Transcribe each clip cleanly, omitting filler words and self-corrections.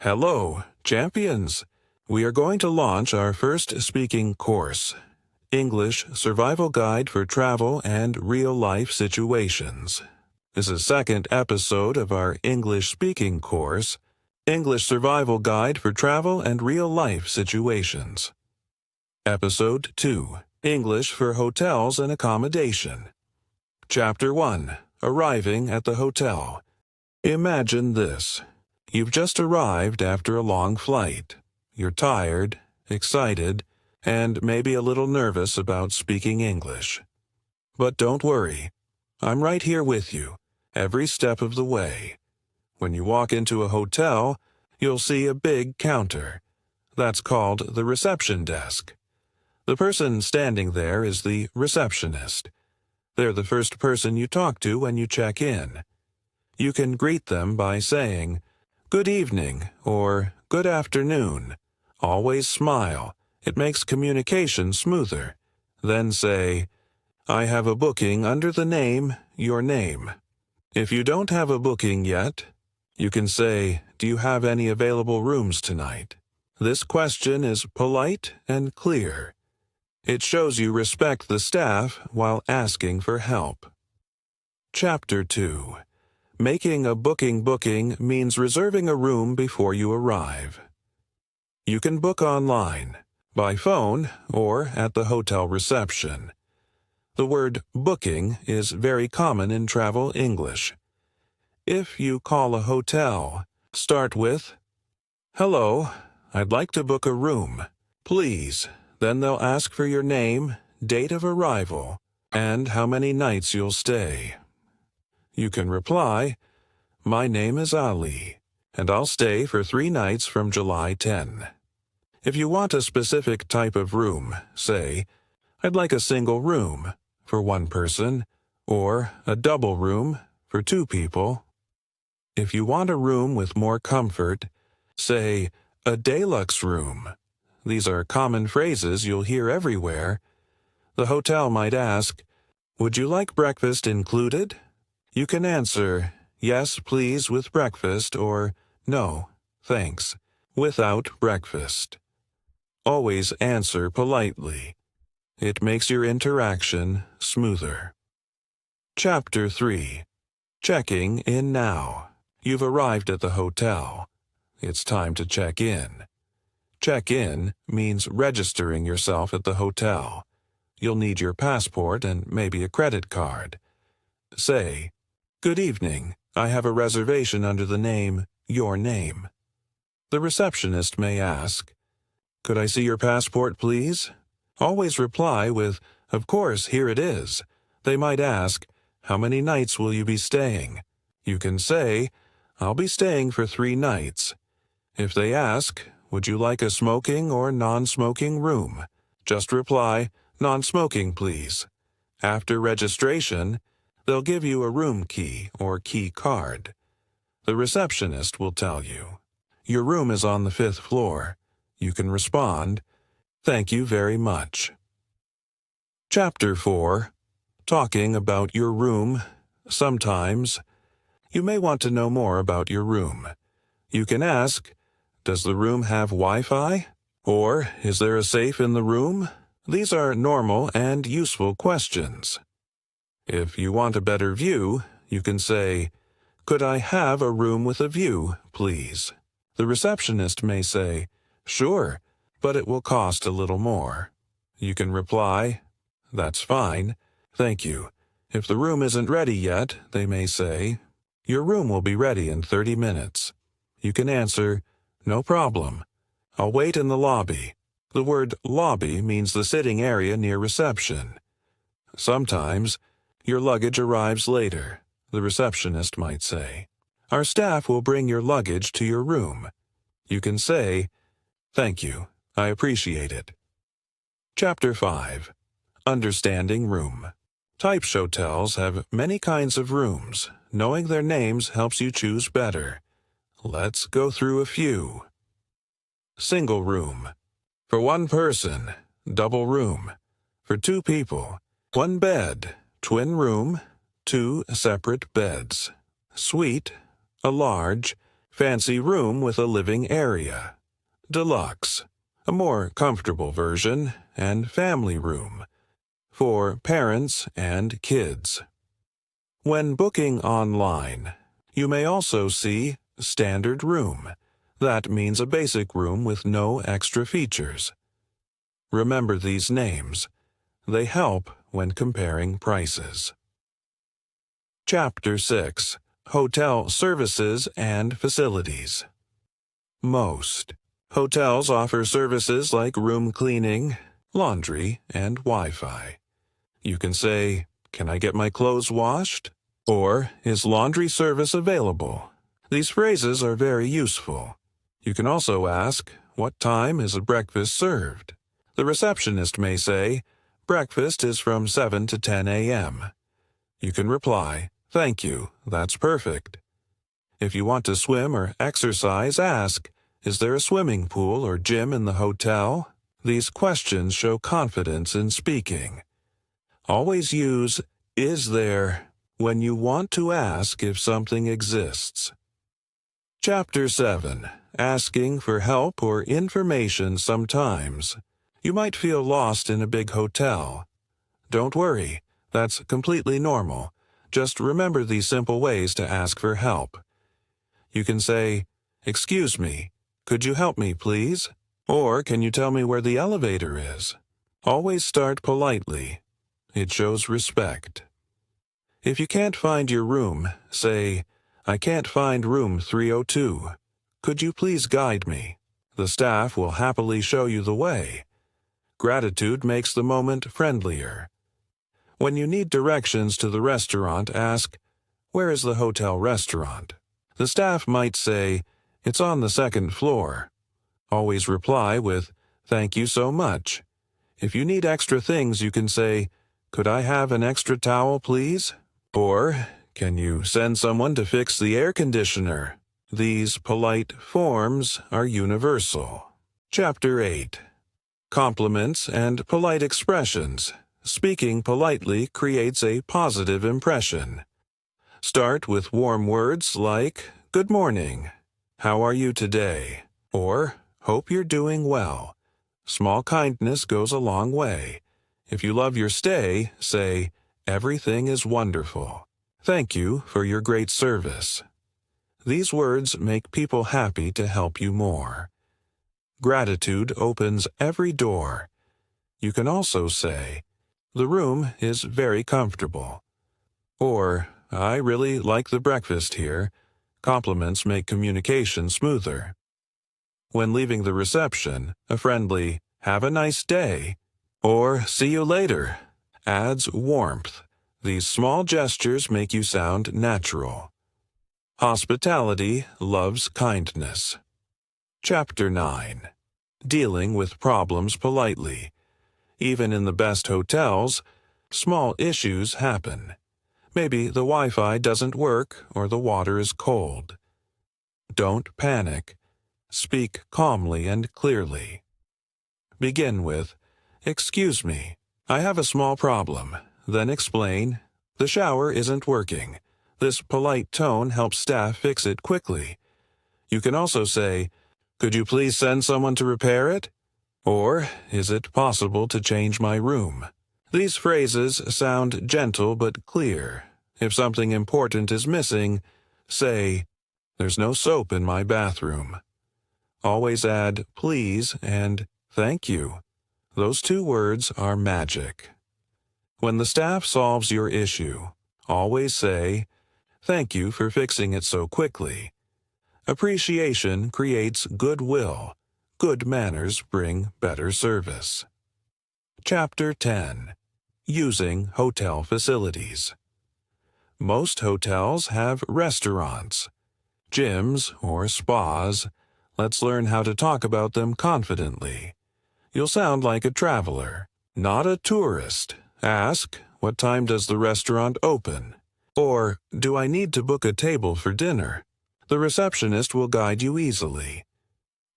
Hello, champions! We are going to launch our first speaking course, English Survival Guide for Travel and Real-Life Situations. This is the second episode of our English speaking course, English Survival Guide for Travel and Real-Life Situations. Episode 2, English for Hotels and Accommodation. Chapter 1, Arriving at the Hotel. Imagine this. You've just arrived after a long flight. You're tired, excited, and maybe a little nervous about speaking English. But don't worry. I'm right here with you, every step of the way. When you walk into a hotel, you'll see a big counter. That's called the reception desk. The person standing there is the receptionist. They're the first person you talk to when you check in. You can greet them by saying, "Good evening," or "Good afternoon." Always smile. It makes communication smoother. Then say, "I have a booking under the name, your name." If you don't have a booking yet, you can say, "Do you have any available rooms tonight?" This question is polite and clear. It shows you respect the staff while asking for help. Chapter 2. Making a booking means reserving a room before you arrive. You can book online, by phone, or at the hotel reception. The word booking is very common in travel English. If you call a hotel, start with, "Hello, I'd like to book a room, please." Then they'll ask for your name, date of arrival, and how many nights you'll stay. You can reply, "My name is Ali, and I'll stay for 3 nights from July 10. If you want a specific type of room, say, "I'd like a single room for 1 person, or a double room for 2 people. If you want a room with more comfort, say, "A deluxe room." These are common phrases you'll hear everywhere. The hotel might ask, "Would you like breakfast included?" You can answer, "Yes, please, with breakfast," or "No, thanks, without breakfast." Always answer politely. It makes your interaction smoother. Chapter 3. Checking in now. You've arrived at the hotel. It's time to check in. Check in means registering yourself at the hotel. You'll need your passport and maybe a credit card. Say, "Good evening. I have a reservation under the name, your name." The receptionist may ask, "Could I see your passport, please?" Always reply with, "Of course, here it is." They might ask, "How many nights will you be staying?" You can say, "I'll be staying for 3 nights." If they ask, "Would you like a smoking or non-smoking room?" Just reply, "Non-smoking, please." After registration, they'll give you a room key or key card. The receptionist will tell you, "Your room is on the 5th floor." You can respond, "Thank you very much." Chapter 4. Talking about your room. Sometimes, you may want to know more about your room. You can ask, "Does the room have Wi-Fi?" Or, "Is there a safe in the room?" These are normal and useful questions. If you want a better view, you can say, "Could I have a room with a view, please?" The receptionist may say, "Sure, but it will cost a little more." You can reply, "That's fine, thank you." If the room isn't ready yet, they may say, "Your room will be ready in 30 minutes. You can answer, "No problem. I'll wait in the lobby." The word lobby means the sitting area near reception. Sometimes, your luggage arrives later. The receptionist might say, "Our staff will bring your luggage to your room." You can say, "Thank you, I appreciate it." Chapter 5. Understanding room. Types hotels have many kinds of rooms. Knowing their names helps you choose better. Let's go through a few. Single room. For 1 person, double room. For 2 people, 1 bed, twin room, 2 separate beds. Suite, a large, fancy room with a living area. Deluxe, a more comfortable version, and family room, for parents and kids. When booking online, you may also see standard room. That means a basic room with no extra features. Remember these names. They help when comparing prices. Chapter 6. Hotel Services and Facilities. Most hotels offer services like room cleaning, laundry, and Wi-Fi. You can say, "Can I get my clothes washed?" Or, "Is laundry service available?" These phrases are very useful. You can also ask, "What time is a breakfast served?" The receptionist may say, "Breakfast is from 7 to 10 a.m." You can reply, "Thank you, that's perfect." If you want to swim or exercise, ask, "Is there a swimming pool or gym in the hotel?" These questions show confidence in speaking. Always use "is there" when you want to ask if something exists. Chapter 7. Asking for help or information sometimes. You might feel lost in a big hotel. Don't worry, that's completely normal. Just remember these simple ways to ask for help. You can say, "Excuse me, could you help me, please?" Or, "Can you tell me where the elevator is?" Always start politely. It shows respect. If you can't find your room, say, "I can't find room 302. Could you please guide me?" The staff will happily show you the way. Gratitude makes the moment friendlier. When you need directions to the restaurant, ask, "Where is the hotel restaurant?" The staff might say, "It's on the second floor." Always reply with, "Thank you so much." If you need extra things, you can say, "Could I have an extra towel, please?" Or, "Can you send someone to fix the air conditioner?" These polite forms are universal. Chapter 8. Compliments and polite expressions. Speaking politely creates a positive impression. Start with warm words like, "Good morning," "How are you today?" or "Hope you're doing well." Small kindness goes a long way. If you love your stay, say, "Everything is wonderful. Thank you for your great service." These words make people happy to help you more. Gratitude opens every door. You can also say, "The room is very comfortable." Or, "I really like the breakfast here." Compliments make communication smoother. When leaving the reception, a friendly, "Have a nice day," or "See you later," adds warmth. These small gestures make you sound natural. Hospitality loves kindness. Chapter 9. Dealing with problems politely. Even in the best hotels, small issues happen. Maybe the Wi-Fi doesn't work or the water is cold. Don't panic. Speak calmly and clearly. Begin with, "Excuse me, I have a small problem." Then explain, "The shower isn't working." This polite tone helps staff fix it quickly. You can also say, "Could you please send someone to repair it?" Or, "Is it possible to change my room?" These phrases sound gentle but clear. If something important is missing, say, "There's no soap in my bathroom." Always add "please" and "thank you." Those two words are magic. When the staff solves your issue, always say, "Thank you for fixing it so quickly." Appreciation creates goodwill. Good manners bring better service. Chapter 10. Using hotel facilities. Most hotels have restaurants, gyms, or spas. Let's learn how to talk about them confidently. You'll sound like a traveler, not a tourist. Ask, "What time does the restaurant open?" Or, "Do I need to book a table for dinner?" The receptionist will guide you easily.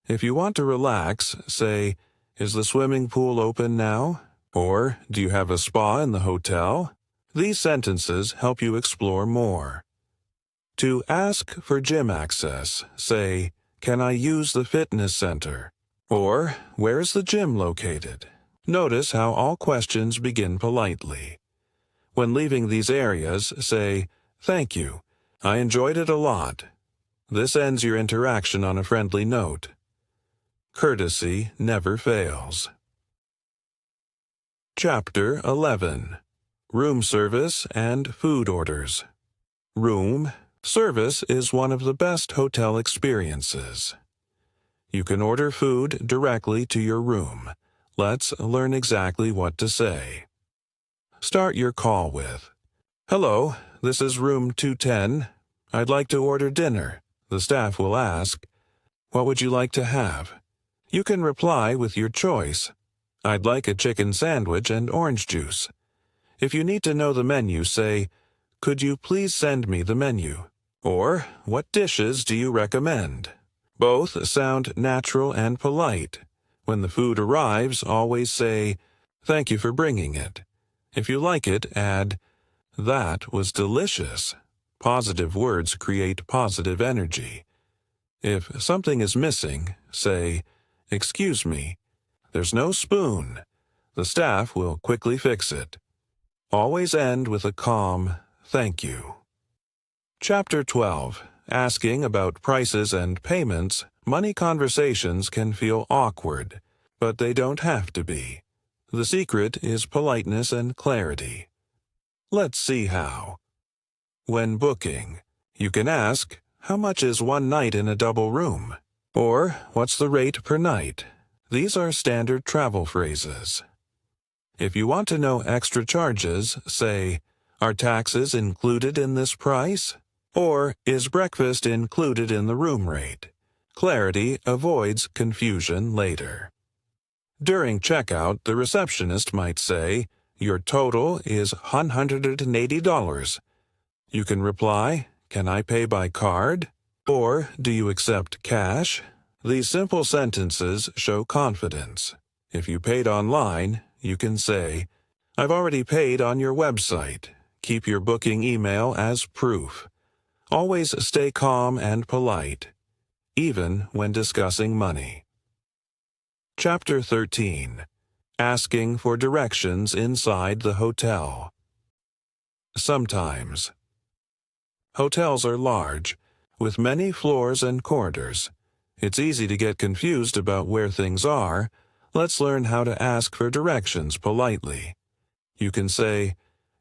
If you want to relax, say, "Is the swimming pool open now?" Or, "Do you have a spa in the hotel?" These sentences help you explore more. To ask for gym access, say, "Can I use the fitness center?" Or, "Where's the gym located?" Notice how all questions begin politely. When leaving these areas, say, "Thank you. I enjoyed it a lot." This ends your interaction on a friendly note. Courtesy never fails. Chapter 11. Room Service and Food Orders. Room service is one of the best hotel experiences. You can order food directly to your room. Let's learn exactly what to say. Start your call with, "Hello, this is room 210. I'd like to order dinner." The staff will ask, "What would you like to have?" You can reply with your choice. "I'd like a chicken sandwich and orange juice." If you need to know the menu, say, "Could you please send me the menu?" Or, "What dishes do you recommend?" Both sound natural and polite. When the food arrives, always say, "Thank you for bringing it." If you like it, add, "That was delicious." Positive words create positive energy. If something is missing, say, "Excuse me, there's no spoon." The staff will quickly fix it. Always end with a calm, "Thank you." Chapter 12. Asking about prices and payments. Money conversations can feel awkward, but they don't have to be. The secret is politeness and clarity. Let's see how. When booking, you can ask, "How much is one night in a double room?" Or, "What's the rate per night?" These are standard travel phrases. If you want to know extra charges, say, "Are taxes included in this price?" Or, "Is breakfast included in the room rate?" Clarity avoids confusion later. During checkout, the receptionist might say, "Your total is $180. You can reply, "Can I pay by card?" Or, "Do you accept cash?" These simple sentences show confidence. If you paid online, you can say, "I've already paid on your website." Keep your booking email as proof. Always stay calm and polite, even when discussing money. Chapter 13. Asking for directions inside the hotel. Sometimes. Hotels are large, with many floors and corridors. It's easy to get confused about where things are. Let's learn how to ask for directions politely. You can say,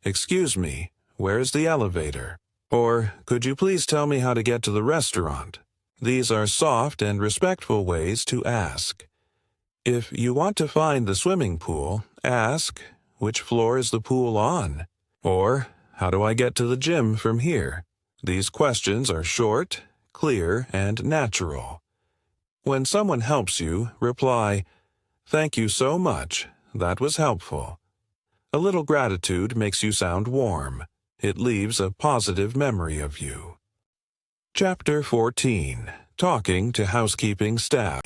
"Excuse me, where is the elevator?" Or, "Could you please tell me how to get to the restaurant?" These are soft and respectful ways to ask. If you want to find the swimming pool, ask, "Which floor is the pool on?" Or, "How do I get to the gym from here?" These questions are short, clear, and natural. When someone helps you, reply, "Thank you so much. That was helpful." A little gratitude makes you sound warm. It leaves a positive memory of you. Chapter 14. Talking to housekeeping staff.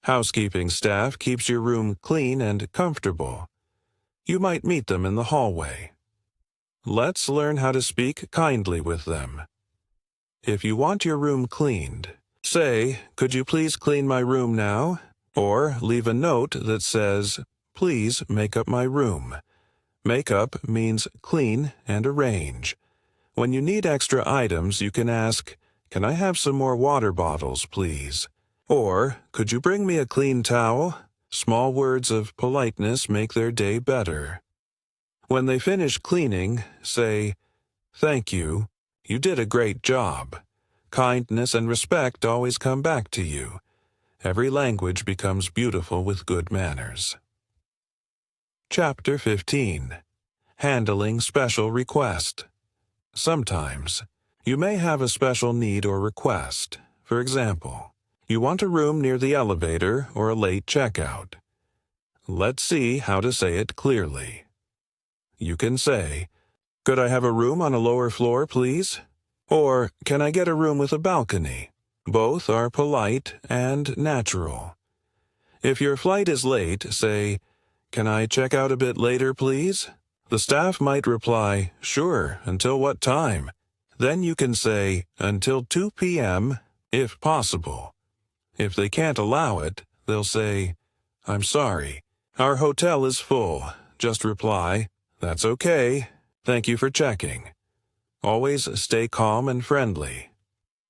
Housekeeping staff keeps your room clean and comfortable. You might meet them in the hallway. Let's learn how to speak kindly with them. If you want your room cleaned, say, "Could you please clean my room now?" Or leave a note that says, "Please make up my room." Make up means clean and arrange. When you need extra items, you can ask, "Can I have some more water bottles, please?" Or, "Could you bring me a clean towel?" Small words of politeness make their day better. When they finish cleaning, say, "Thank you. You did a great job." Kindness and respect always come back to you. Every language becomes beautiful with good manners. Chapter 15. Handling special request. Sometimes, you may have a special need or request. For example, you want a room near the elevator or a late checkout. Let's see how to say it clearly. You can say, "Could I have a room on a lower floor, please?" Or, "Can I get a room with a balcony?" Both are polite and natural. If your flight is late, say, "Can I check out a bit later, please?" The staff might reply, "Sure, until what time?" Then you can say until 2 p.m. if possible. If they can't allow it, they'll say, "I'm sorry. Our hotel is full." Just reply, "That's okay. Thank you for checking." Always stay calm and friendly.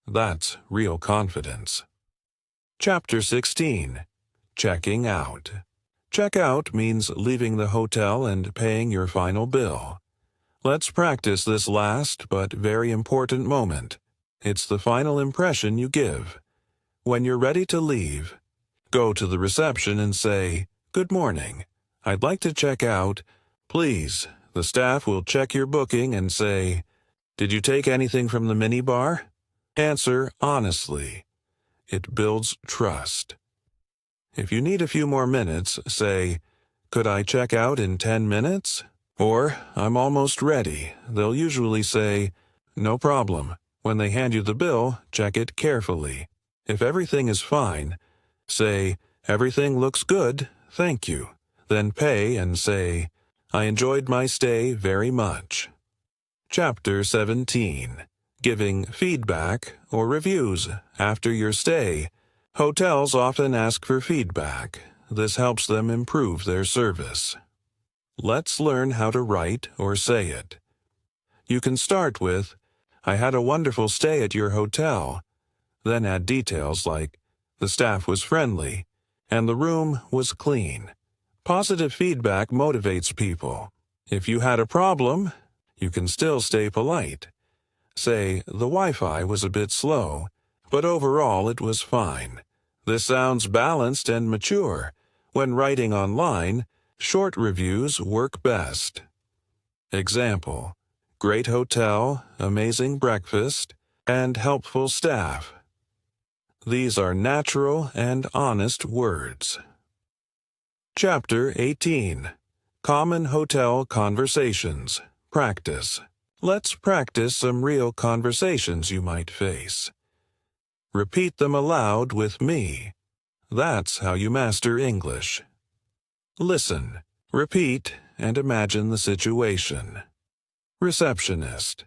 That's real confidence. Chapter 16. Checking out. Check out means leaving the hotel and paying your final bill. Let's practice this last but very important moment. It's the final impression you give. When you're ready to leave, go to the reception and say, "Good morning. I'd like to check out. Please." The staff will check your booking and say, "Did you take anything from the minibar?" Answer honestly. It builds trust. If you need a few more minutes, say, "Could I check out in 10 minutes?" Or, "I'm almost ready." They'll usually say, "No problem." When they hand you the bill, check it carefully. If everything is fine, say, "Everything looks good, thank you." Then pay and say, "I enjoyed my stay very much." Chapter 17. Giving feedback or reviews after your stay. Hotels often ask for feedback. This helps them improve their service. Let's learn how to write or say it. You can start with, "I had a wonderful stay at your hotel." Then add details like, "The staff was friendly," and "The room was clean." Positive feedback motivates people. If you had a problem, you can still stay polite. Say, "The Wi-Fi was a bit slow, but overall it was fine." This sounds balanced and mature. When writing online, short reviews work best. Example: great hotel, amazing breakfast, and helpful staff. These are natural and honest words. Chapter 18. Common Hotel Conversations. Practice. Let's practice some real conversations you might face. Repeat them aloud with me. That's how you master English. Listen, repeat, and imagine the situation. Receptionist: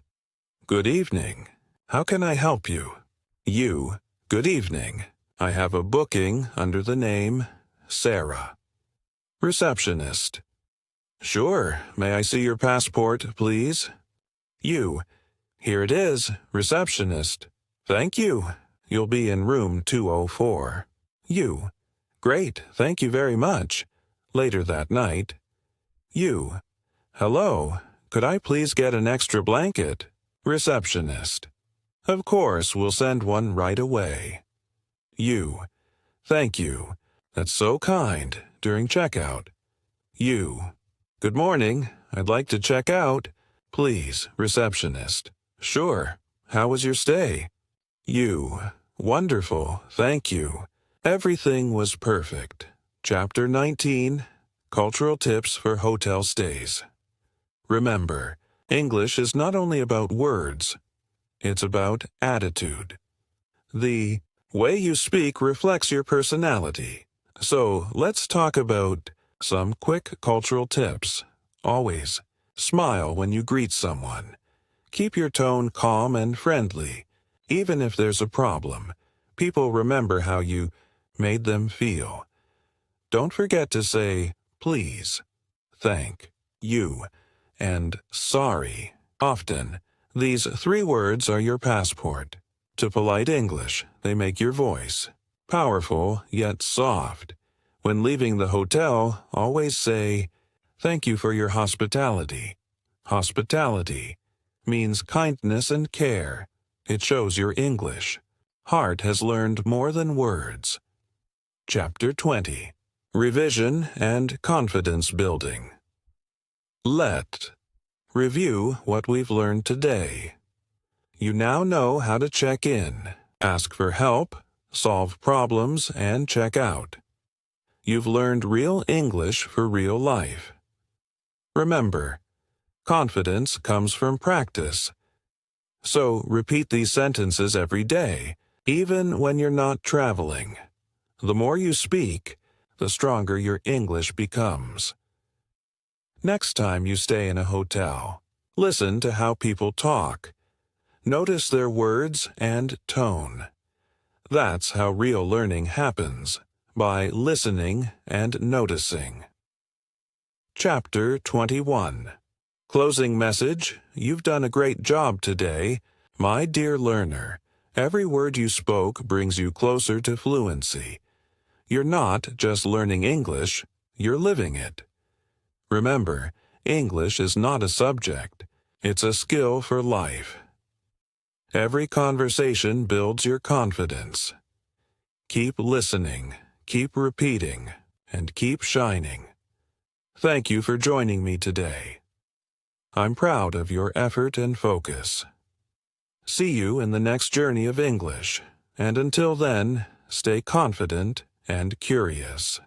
"Good evening. How can I help you?" You: "Good evening. I have a booking under the name Sarah." Receptionist: "Sure. May I see your passport, please?" You: "Here it is, receptionist." "Thank you. You'll be in room 204. You: "Great, thank you very much." Later that night. You: "Hello. Could I please get an extra blanket?" Receptionist: "Of course, we'll send one right away." You: "Thank you. That's so kind." During checkout. You: "Good morning. I'd like to check out." Please, receptionist. "Sure. How was your stay?" You: "Wonderful, thank you. Everything was perfect." Chapter 19. Cultural Tips for Hotel Stays. Remember, English is not only about words, it's about attitude. The way you speak reflects your personality. So let's talk about some quick cultural tips. Always smile when you greet someone. Keep your tone calm and friendly. Even if there's a problem, people remember how you made them feel. Don't forget to say please, thank you, and sorry often. These 3 words are your passport to polite English. They make your voice powerful yet soft. When leaving the hotel, always say, "Thank you for your hospitality." Hospitality means kindness and care. It shows your English. Heart has learned more than words. Chapter 20. Revision and Confidence Building. Let. Review what we've learned today. You now know how to check in, ask for help, solve problems, and check out. You've learned real English for real life. Remember, confidence comes from practice. So repeat these sentences every day, even when you're not traveling. The more you speak, the stronger your English becomes. Next time you stay in a hotel, listen to how people talk. Notice their words and tone. That's how real learning happens, by listening and noticing. Chapter 21. Closing message. You've done a great job today. My dear learner, every word you spoke brings you closer to fluency. You're not just learning English, you're living it. Remember, English is not a subject, it's a skill for life. Every conversation builds your confidence. Keep listening, keep repeating, and keep shining. Thank you for joining me today. I'm proud of your effort and focus. See you in the next journey of English, and until then, stay confident and curious.